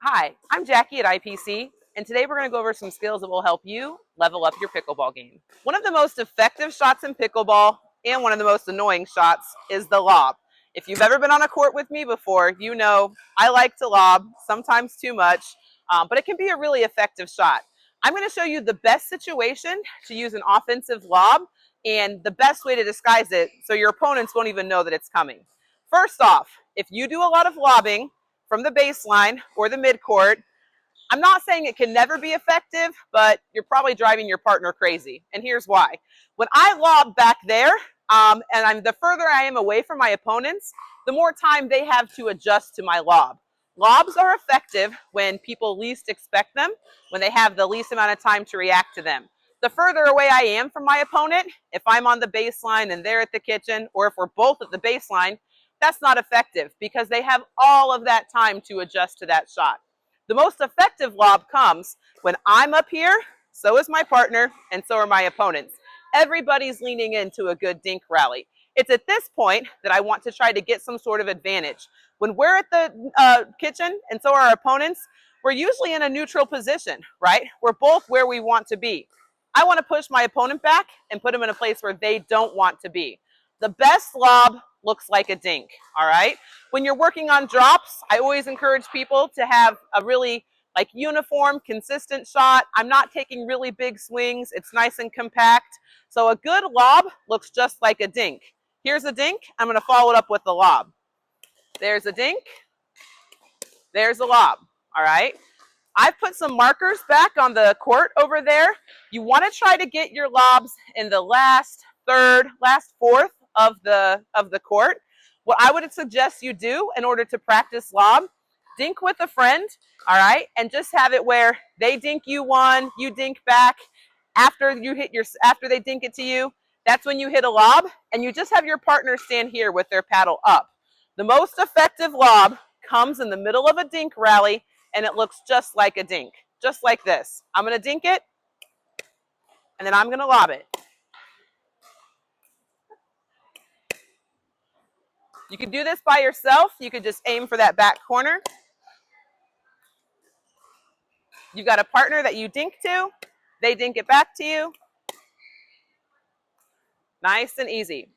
Hi, I'm Jackie at IPC, and today we're going to go over some skills that will help you level up your pickleball game. One of the most effective shots in pickleball, and one of the most annoying shots, is the lob. If you've ever been on a court with me before, you know I like to lob, sometimes too much, but it can be a really effective shot. I'm going to show you the best situation to use an offensive lob and the best way to disguise it so your opponents won't even know that it's coming. First off, if you do a lot of lobbing from the baseline or the midcourt, I'm not saying it can never be effective, but you're probably driving your partner crazy. And here's why. When I lob back there, the further I am away from my opponents, the more time they have to adjust to my lob. Lobs are effective when people least expect them, when they have the least amount of time to react to them. The further away I am from my opponent, if I'm on the baseline and they're at the kitchen, or if we're both at the baseline, that's not effective because they have all of that time to adjust to that shot. The most effective lob comes when I'm up here, so is my partner, and so are my opponents. Everybody's leaning into a good dink rally. It's at this point that I want to try to get some sort of advantage. When we're at the kitchen, and so are our opponents, we're usually in a neutral position, right? We're both where we want to be. I want to push my opponent back and put them in a place where they don't want to be. The best lob looks like a dink, all right? When you're working on drops, I always encourage people to have a really uniform, consistent shot. I'm not taking really big swings. It's nice and compact. So a good lob looks just like a dink. Here's a dink. I'm going to follow it up with the lob. There's a dink. There's a lob, all right? I've put some markers back on the court over there. You want to try to get your lobs in the last third, last fourth of the court. What I would suggest you do in order to practice lob, dink with a friend, all right, and just have it where they dink you one, you dink back. After they dink it to you, that's when you hit a lob, and you just have your partner stand here with their paddle up. The most effective lob comes in the middle of a dink rally, and it looks just like a dink, just like this. I'm going to dink it, and then I'm going to lob it. You can do this by yourself. You could just aim for that back corner. You've got a partner that you dink to. They dink it back to you. Nice and easy.